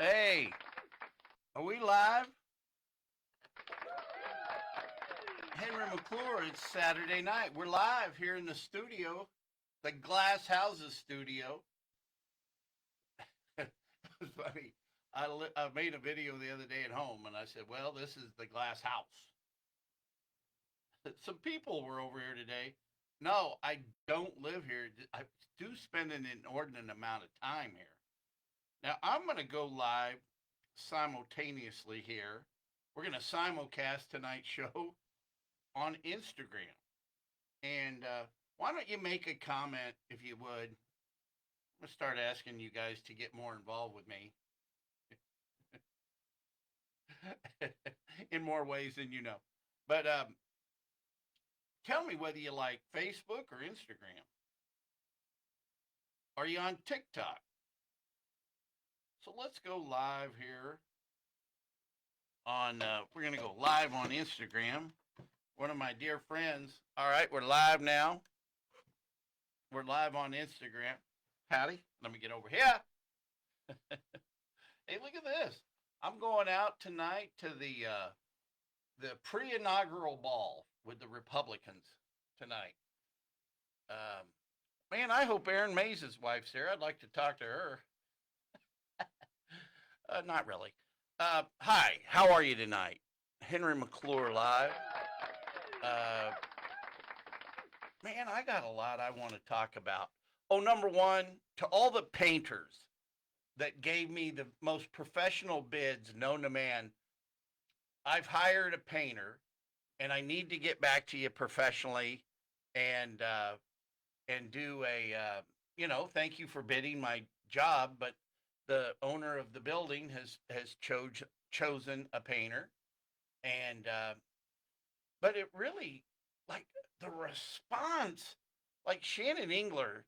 Hey, are we live? Henry McClure, it's Saturday night. We're live here in the studio, the Glass Houses studio. It was funny. I made a video the other day at home and I said, well, this is the Glass House. Some people were over here today. No, I don't live here. I do spend an inordinate amount of time here. Now, I'm going to go live simultaneously here. We're going to simulcast tonight's show on Instagram. And why don't you make a comment if you would? I'm going to start asking you guys to get more involved with me in more ways than you know. But tell me whether you like Facebook or Instagram. Are you on TikTok? So let's go live here on, we're going to go live on Instagram. One of my dear friends. All right, we're live now. We're live on Instagram. Howdy. Let me get over here. Hey, look at this. I'm going out tonight to the pre-inaugural ball with the Republicans tonight. Man, I hope Aaron Mays' wife's there. I'd like to talk to her. Not really. Hi, how are you tonight? Henry McClure live. Uh, Man, I got a lot I want to talk about. Oh, number one, to all the painters that gave me the most professional bids known to man, I've hired a painter, and I need to get back to you professionally, and do a thank you for bidding my job, but the owner of the building has chosen a painter, and but it really, like, the response, like Shannon Engler,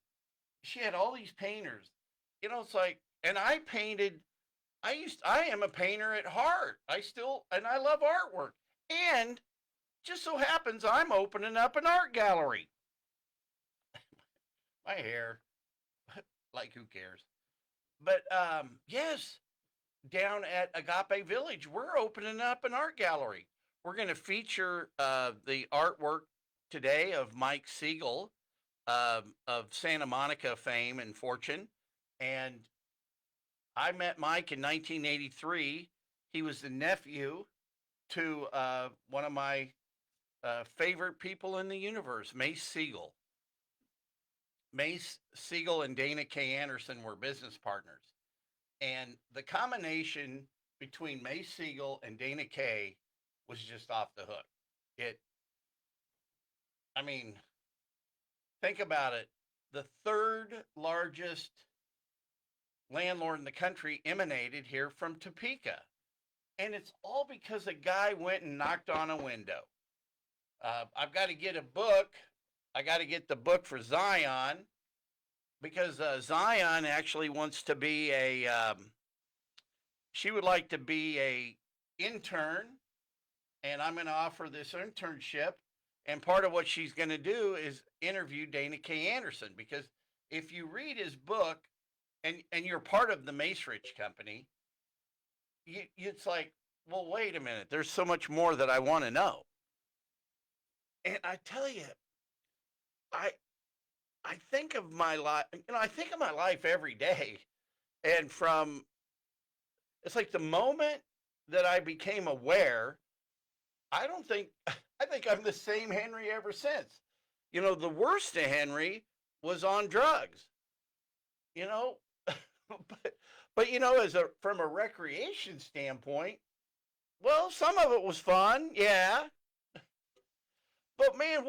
she had all these painters. It's like, and I painted. I am a painter at heart. And I love artwork. And just so happens I'm opening up an art gallery. My hair, like, who cares? But yes, down at Agape Village, we're opening up an art gallery. We're going to feature the artwork today of Mike Siegel, of Santa Monica fame and fortune. And I met Mike in 1983. He was the nephew to one of my favorite people in the universe, Mace Siegel. Mace Siegel and Dana K. Anderson were business partners. And the combination between Mace Siegel and Dana K was just off the hook. I mean, think about it. The third largest landlord in the country emanated here from Topeka. And it's all because a guy went and knocked on a window. I've got to get a book. I got to get the book for Zion, because Zion actually wants to be she would like to be a intern, and I'm going to offer this internship. And part of what she's going to do is interview Dana K. Anderson, because if you read his book and you're part of the Macerich Company, it's like, well, wait a minute. There's so much more that I want to know. And I tell you, I I think of my life. I think of my life every day, and it's like the moment that I became aware. I don't think I think I'm the same Henry ever since. The worst of Henry was on drugs. You know, but as from a recreation standpoint, well, some of it was fun, yeah. But man,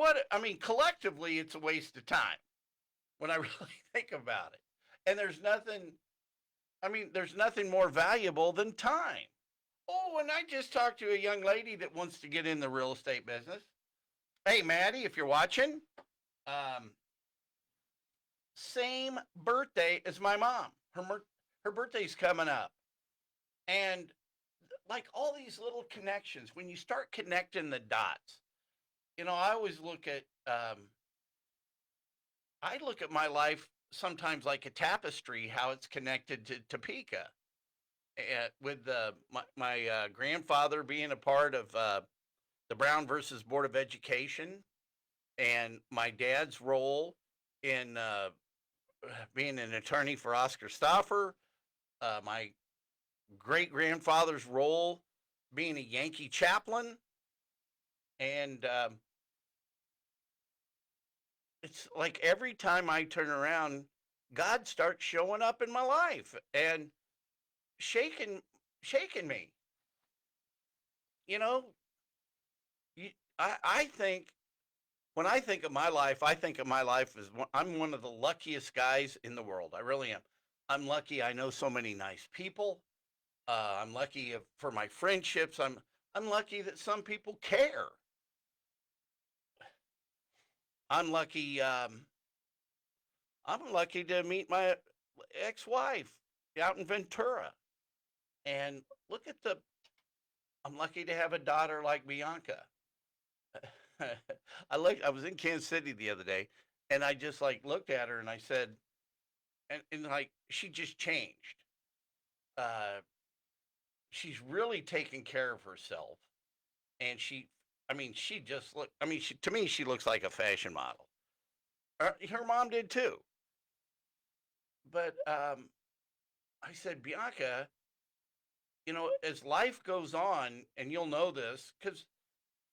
collectively, it's a waste of time when I really think about it. And there's nothing more valuable than time. Oh, and I just talked to a young lady that wants to get in the real estate business. Hey, Maddie, if you're watching, um, same birthday as my mom. Her birthday's coming up. And like all these little connections, when you start connecting the dots, I always I look at my life sometimes like a tapestry, how it's connected to Topeka. with my grandfather being a part of the Brown versus Board of Education, and my dad's role in being an attorney for Oscar Stauffer, my great grandfather's role being a Yankee chaplain, and it's like every time I turn around, God starts showing up in my life and shaking shaking me. You know, I think when I think of my life, I think of my life as I'm one of the luckiest guys in the world. I really am. I'm lucky. I know so many nice people. I'm lucky for my friendships. I'm lucky that some people care. I'm lucky. I'm lucky to meet my ex-wife out in Ventura, and look at the. I'm lucky to have a daughter like Bianca. I was in Kansas City the other day, and I just like looked at her and I said, and like she just changed. Uh, she's really taken care of herself, and I mean, she just look. I mean, to me, she looks like a fashion model. Her mom did too. But I said, Bianca, as life goes on, and you'll know this because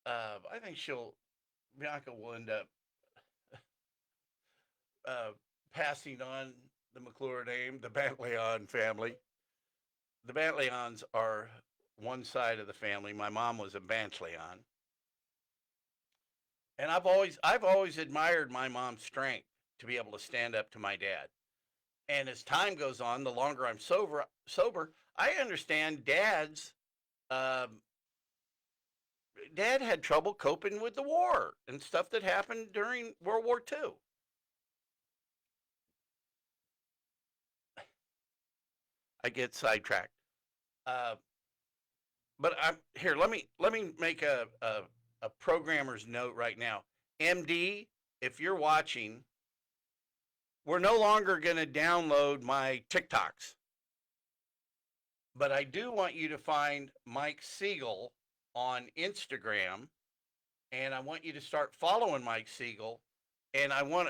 I think Bianca will end up uh, passing on the McClure name, the Bantleon family. The Bantleons are one side of the family. My mom was a Bantleon, and I've always admired my mom's strength to be able to stand up to my dad. And as time goes on, the longer I'm sober, I understand um, dad had trouble coping with the war and stuff that happened during World War II. I get sidetracked. Uh, but I'm here. Let me make a programmer's note right now. MD, if you're watching, we're no longer going to download my TikToks, but I do want you to find Mike Siegel on Instagram, and I want you to start following Mike Siegel, and I want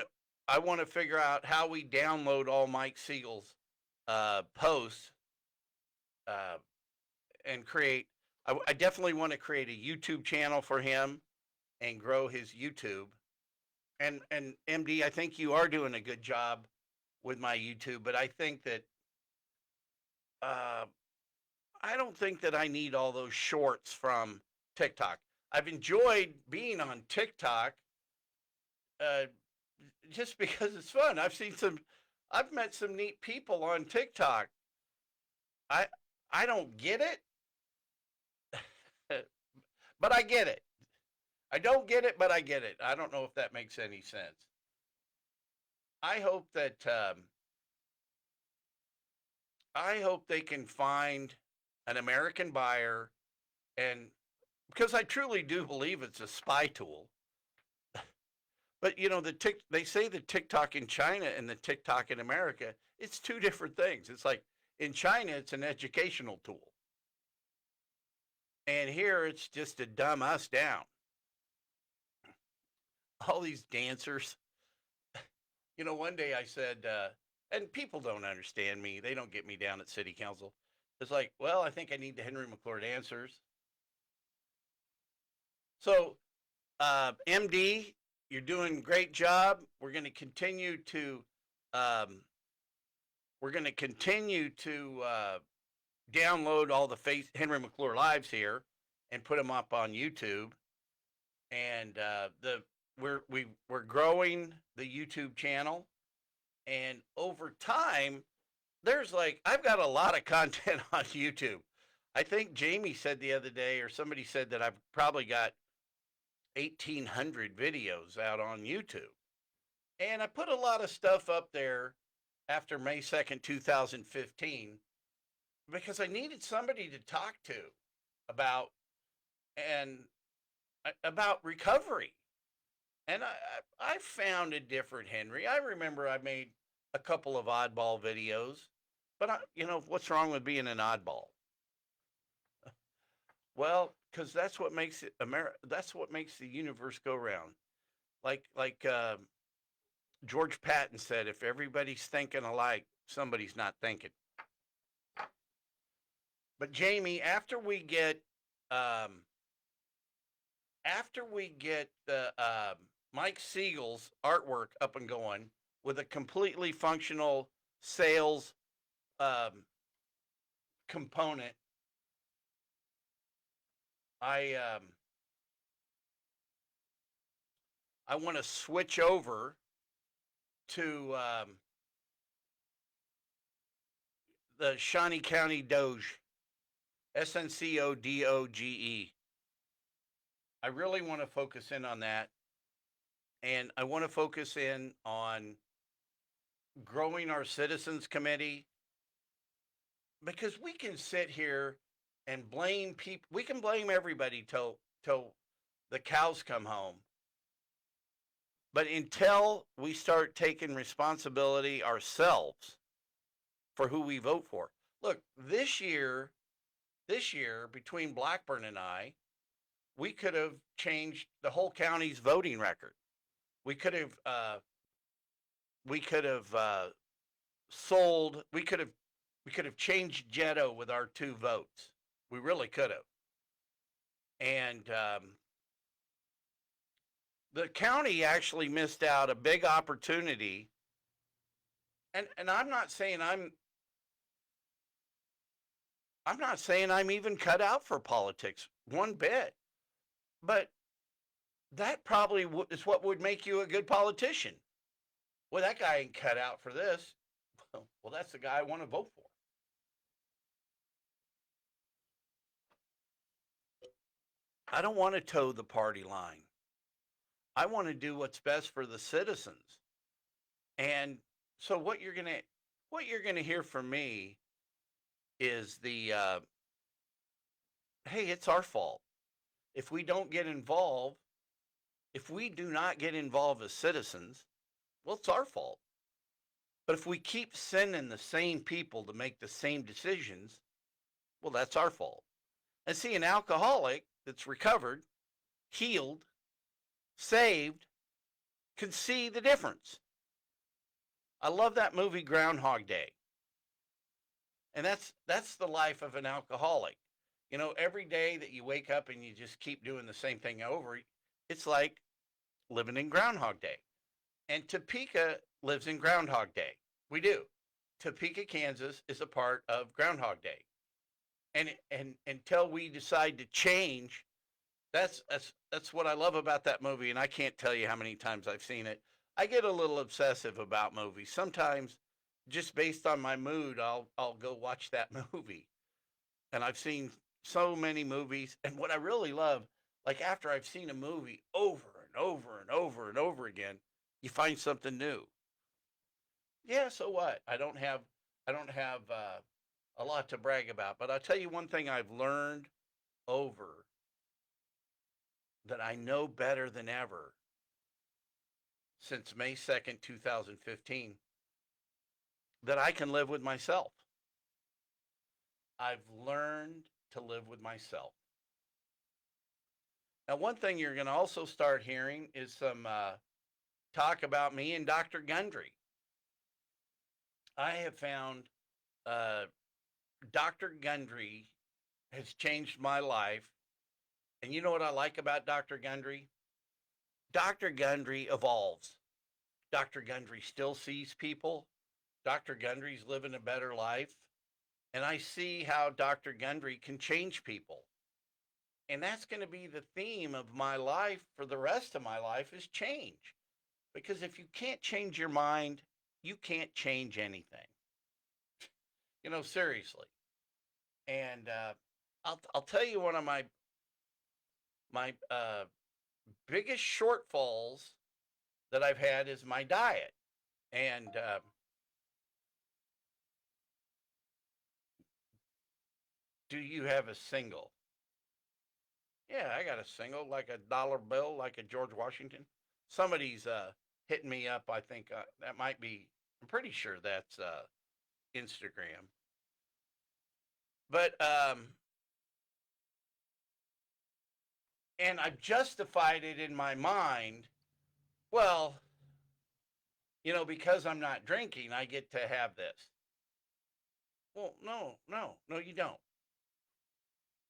to figure out how we download all Mike Siegel's posts uh, and create. I definitely want to create a YouTube channel for him and grow his YouTube. And MD, I think you are doing a good job with my YouTube, but I think that uh, I don't think that I need all those shorts from TikTok. I've enjoyed being on TikTok uh, just because it's fun. I've met some neat people on TikTok. I I don't get it, but I get it. I don't get it, but I get it. I don't know if that makes any sense. I hope that I hope they can find an American buyer, and because I truly do believe it's a spy tool. But they say the TikTok in China and the TikTok in America, it's two different things. It's like in China, it's an educational tool, and here it's just to dumb us down. All these dancers. One day I said, and people don't understand me. They don't get me down at city council. It's like, well, I think I need the Henry McClure dancers. So, MD, you're doing a great job. Um, we're going to continue to download all the Henry McClure lives here and put them up on YouTube. And we're growing the YouTube channel, and over time, I've got a lot of content on YouTube. I think Jamie said the other day, or somebody said that I've probably got 1,800 videos out on YouTube. And I put a lot of stuff up there after May 2nd, 2015, because I needed somebody to talk to about and about recovery. And I found a different Henry. I remember I made a couple of oddball videos, But what's wrong with being an oddball? Well, because that's what makes it That's what makes the universe go round. Like George Patton said, if everybody's thinking alike, somebody's not thinking. But Jamie, um, after we get the Mike Siegel's artwork up and going with a completely functional sales um, component, I I want to switch over to the Shawnee County Doge, SNCODOGE. I really want to focus in on that, and I want to focus in on growing our citizens committee, because we can sit here and blame people. We can blame everybody till the cows come home. But until we start taking responsibility ourselves for who we vote for. Look, this year between Blackburn and I, we could have changed the whole county's voting record. We could have sold. We could have changed Jetto with our 2 votes. We really could have. And the county actually missed out a big opportunity. And I'm not saying I'm even cut out for politics one bit, but that probably is what would make you a good politician. Well, that guy ain't cut out for this. Well, that's the guy I want to vote for. I don't want to toe the party line. I want to do what's best for the citizens. And so what you're gonna hear from me is hey, it's our fault if we don't get involved. If we do not get involved as citizens, well, it's our fault. But if we keep sending the same people to make the same decisions, well, that's our fault. And see, an alcoholic that's recovered, healed, saved, can see the difference. I love that movie Groundhog Day. And that's the life of an alcoholic. Every day that you wake up and you just keep doing the same thing over, it's like living in Groundhog Day. And Topeka lives in Groundhog Day. We do. Topeka, Kansas is a part of Groundhog Day. And until we decide to change, that's what I love about that movie, and I can't tell you how many times I've seen it. I get a little obsessive about movies. Sometimes just based on my mood, I'll go watch that movie. And I've seen so many movies, and what I really love, like after I've seen a movie over and over and over and over again, you find something new. Yeah, so what? I don't have a lot to brag about, but I'll tell you one thing I've learned over that I know better than ever since May 2nd, 2015, that I can live with myself. I've learned to live with myself. Now, one thing you're going to also start hearing is some talk about me and Dr. Gundry. I have found uh, Dr. Gundry has changed my life. And you know what I like about Dr. Gundry? Dr. Gundry evolves. Dr. Gundry still sees people. Dr. Gundry's living a better life. And I see how Dr. Gundry can change people. And that's going to be the theme of my life for the rest of my life, is change. Because if you can't change your mind, you can't change anything. Seriously. And I'll tell you one of my biggest shortfalls that I've had is my diet. And do you have a single? Yeah, I got a single, like a dollar bill, like a George Washington. Somebody's hitting me up. I think that might be. I'm pretty sure that's Instagram. But and I've justified it in my mind. Well, because I'm not drinking, I get to have this. Well, no, you don't.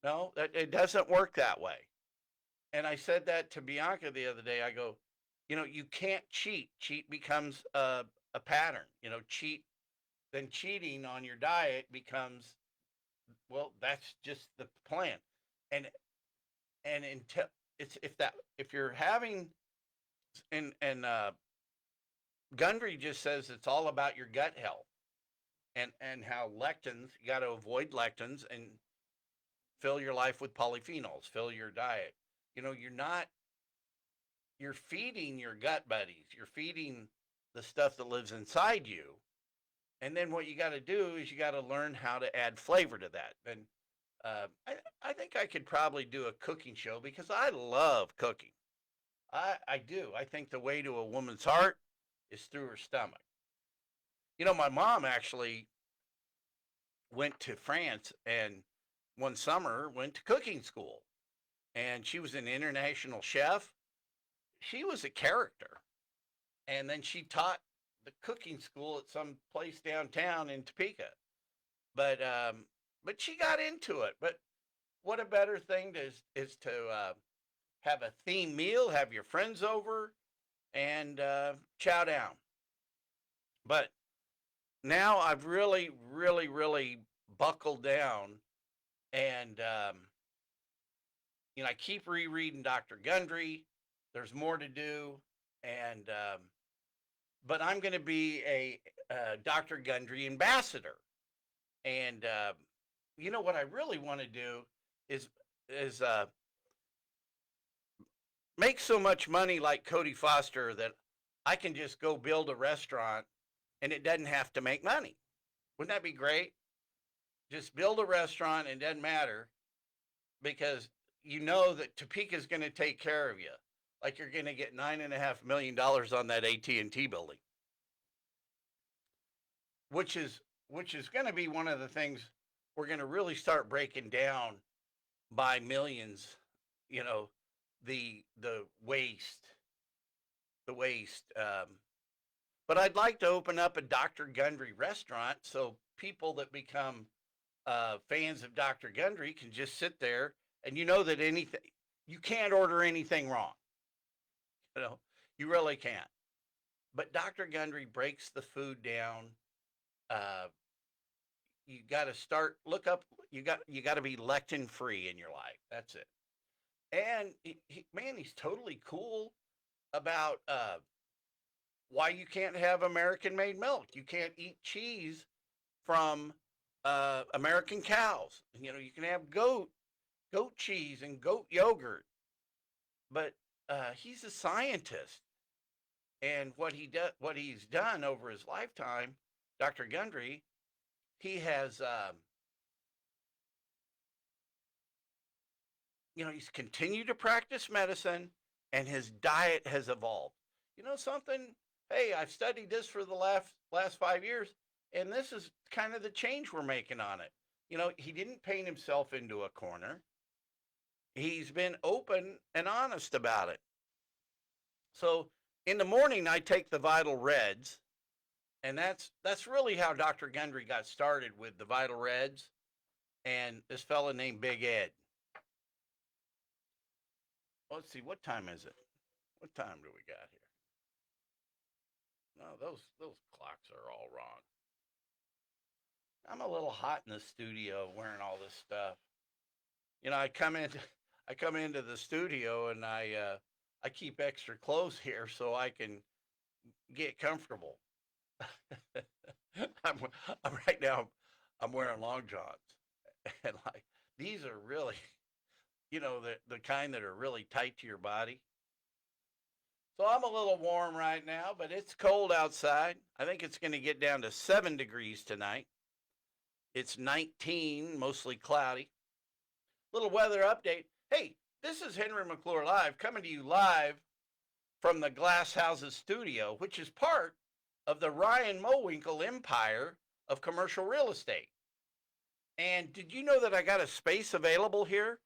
No, it doesn't work that way. And I said that to Bianca the other day. I go, you can't cheat. Cheat becomes a pattern. Then cheating on your diet becomes, well, that's just the plan. And until if you're having, and Gundry just says it's all about your gut health and how lectins, you got to avoid lectins and fill your life with polyphenols, fill your diet. You're feeding your gut buddies. You're feeding the stuff that lives inside you. And then what you got to do is you got to learn how to add flavor to that. And I think I could probably do a cooking show because I love cooking. I do. I think the way to a woman's heart is through her stomach. My mom actually went to France and one summer went to cooking school. And she was an international chef. She was a character. And then she taught the cooking school at some place downtown in Topeka. But she got into it. But what a better thing is to have a theme meal, have your friends over, and chow down. But now I've really, really, really buckled down, and I keep rereading Dr. Gundry. There's more to do, and but I'm going to be a Dr. Gundry ambassador. And what I really want to do is make so much money like Cody Foster that I can just go build a restaurant and it doesn't have to make money. Wouldn't that be great? Just build a restaurant and it doesn't matter because that Topeka is going to take care of you. Like you're going to get $9.5 million on that AT&T building, which is going to be one of the things we're going to really start breaking down by millions. The waste. But I'd like to open up a Dr. Gundry restaurant so people that become fans of Dr. Gundry can just sit there and that you can't order anything wrong. You really can't. But Dr. Gundry breaks the food down. You got to you got to be lectin free in your life. That's it. And he's totally cool about why you can't have American-made milk. You can't eat cheese from American cows. You can have goat cheese and goat yogurt. But he's a scientist, and what he's done over his lifetime, Dr. Gundry, he has he's continued to practice medicine, and his diet has evolved. Something? Hey, I've studied this for the last 5 years, and this is kind of the change we're making on it. He didn't paint himself into a corner. He's been open and honest about it. So in the morning, I take the Vital Reds, and that's really how Dr. Gundry got started, with the Vital Reds and this fella named Big Ed. Let's see, what time is it? What time do we got here? No, those clocks are all wrong. I'm a little hot in the studio wearing all this stuff. I come into the studio and I keep extra clothes here so I can get comfortable. I'm right now I'm wearing long johns, and like these are really, the kind that are really tight to your body. So I'm a little warm right now, but it's cold outside. I think it's going to get down to 7 degrees tonight. It's 19, mostly cloudy. Little weather update. Hey, this is Henry McClure Live, coming to you live from the Glass Houses studio, which is part of the Ryan Mowinkle empire of commercial real estate. And did you know that I got a space available here?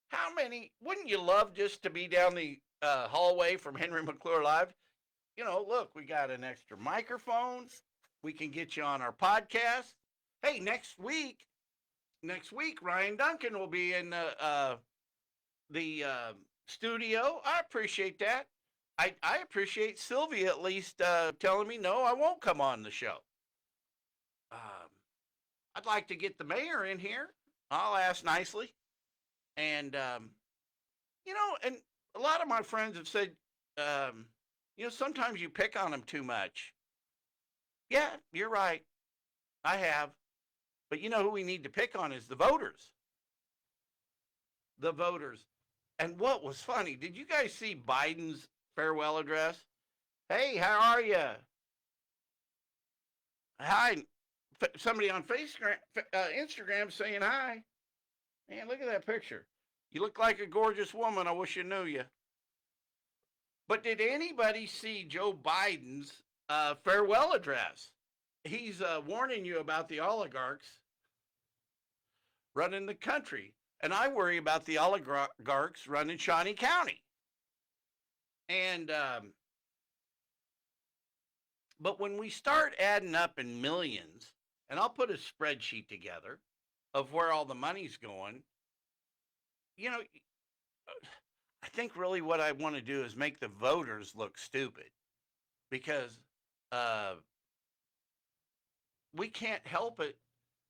How many? Wouldn't you love just to be down the hallway from Henry McClure Live? Look, we got an extra microphone. We can get you on our podcast. Hey, next week, Ryan Duncan will be in the studio. I appreciate that. I appreciate Sylvia at least telling me no, I won't come on the show. Um, I'd like to get the mayor in here. I'll ask nicely. And, and a lot of my friends have said, sometimes you pick on them too much. Yeah, you're right. I have. But you know who we need to pick on is the voters. The voters. And what was funny, did you guys see Biden's farewell address? Hey, how are you? Hi. Somebody on Instagram saying hi. Man, look at that picture. You look like a gorgeous woman. I wish I knew you. But did anybody see Joe Biden's farewell address? He's warning you about the oligarchs running the country. And I worry about the oligarchs running Shawnee County. And, but when we start adding up in millions, and I'll put a spreadsheet together of where all the money's going, I think really what I want to do is make the voters look stupid, because we can't help it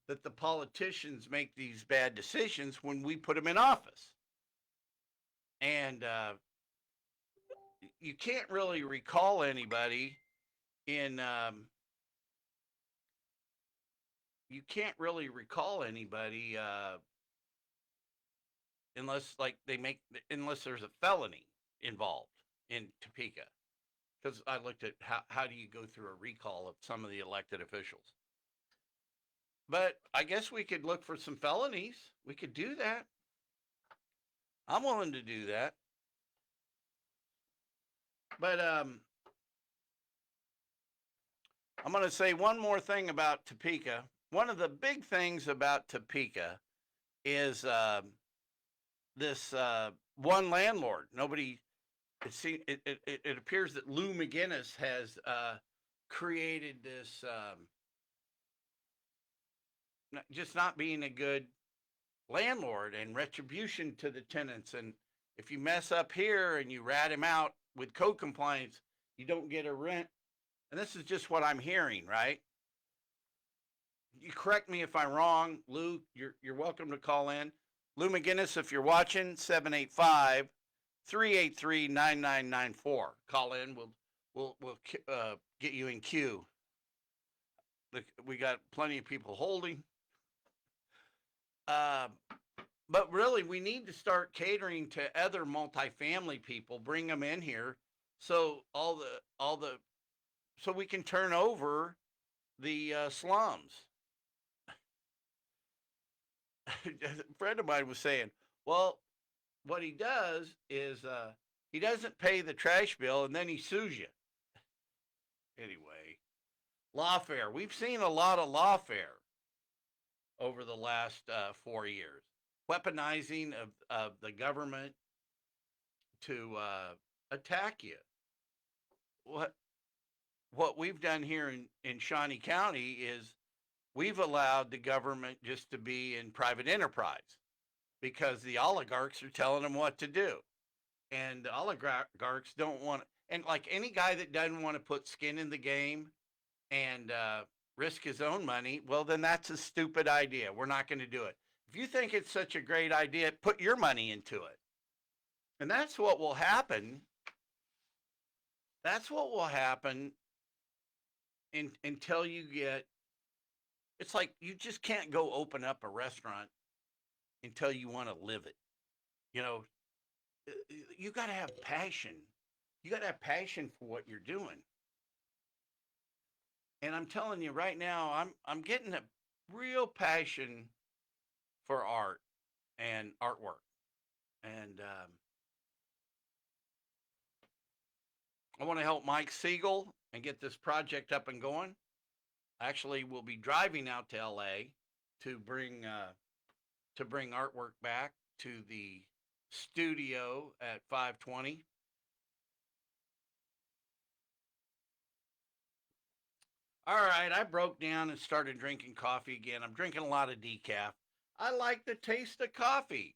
that the politicians make these bad decisions when we put them in office. And you can't really recall anybody unless there's a felony involved in Topeka. Because I looked at how do you go through a recall of some of the elected officials. But I guess we could look for some felonies. We could do that. I'm willing to do that. But I'm going to say one more thing about Topeka. One of the big things about Topeka is this one landlord. It appears that Lou McGinnis has created this just not being a good landlord and retribution to the tenants. And if you mess up here and you rat him out with code compliance, you don't get a rent. And this is just what I'm hearing, right? You correct me if I'm wrong, Lou. You're welcome to call in. Lou McGinnis, if you're watching, 785-383-9994. Call in. We'll get you in queue. We got plenty of people holding. But really, we need to start catering to other multifamily people. Bring them in here, so so we can turn over the slums. A friend of mine was saying, well, what he does is he doesn't pay the trash bill and then he sues you. Anyway, lawfare. We've seen a lot of lawfare over the last 4 years. Weaponizing of the government to attack you. What we've done here in Shawnee County is we've allowed the government just to be in private enterprise because the oligarchs are telling them what to do. And the oligarchs don't want, and like any guy that doesn't want to put skin in the game and risk his own money, well, then that's a stupid idea. We're not going to do it. If you think it's such a great idea, put your money into it. And that's what will happen. That's what will happen until you get, it's like you just can't go open up a restaurant until you want to live it. You got to have passion. You got to have passion for what you're doing. And I'm telling you right now, I'm getting a real passion for art and artwork. And I want to help Mike Siegel and get this project up and going. Actually, we'll be driving out to LA to bring artwork back to the studio at 520. All right, I broke down and started drinking coffee again. I'm drinking a lot of decaf. I like the taste of coffee,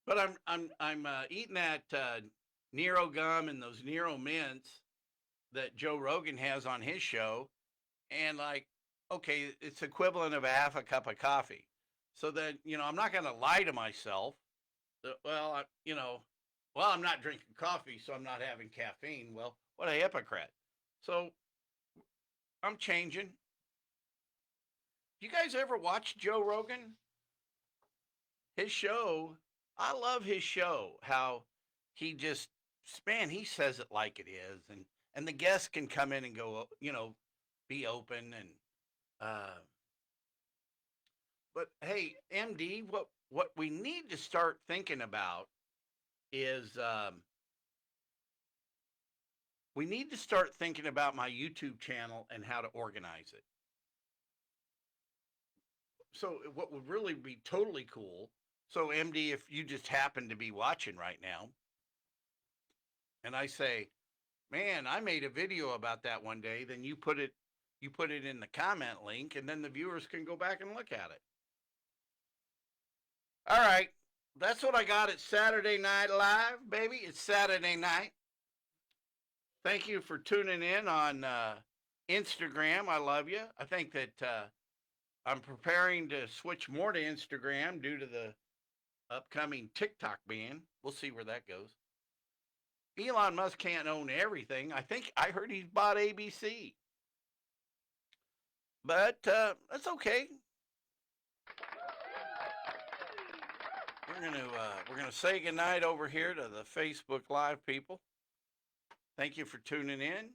but I'm eating that Nero gum and those Nero mints that Joe Rogan has on his show, and like, okay, it's equivalent of a half a cup of coffee. So then, I'm not going to lie to myself. Well, well, I'm not drinking coffee, so I'm not having caffeine. Well, what a hypocrite. So I'm changing. You guys ever watch Joe Rogan? His show, I love his show. How he just, man, he says it like it is, and the guests can come in and go, be open and uh, but hey, MD, what we need to start thinking about is we need to start thinking about my YouTube channel and how to organize it. So what would really be totally cool. So MD, if you just happen to be watching right now, and I say, man, I made a video about that one day, then you put it in the comment link, and then the viewers can go back and look at it. All right. That's what I got at Saturday Night Live, baby. It's Saturday night. Thank you for tuning in on Instagram. I love you. I think that I'm preparing to switch more to Instagram due to the upcoming TikTok ban. We'll see where that goes. Elon Musk can't own everything. I heard he's bought ABC, but that's okay. We're gonna say goodnight over here to the Facebook Live people. Thank you for tuning in.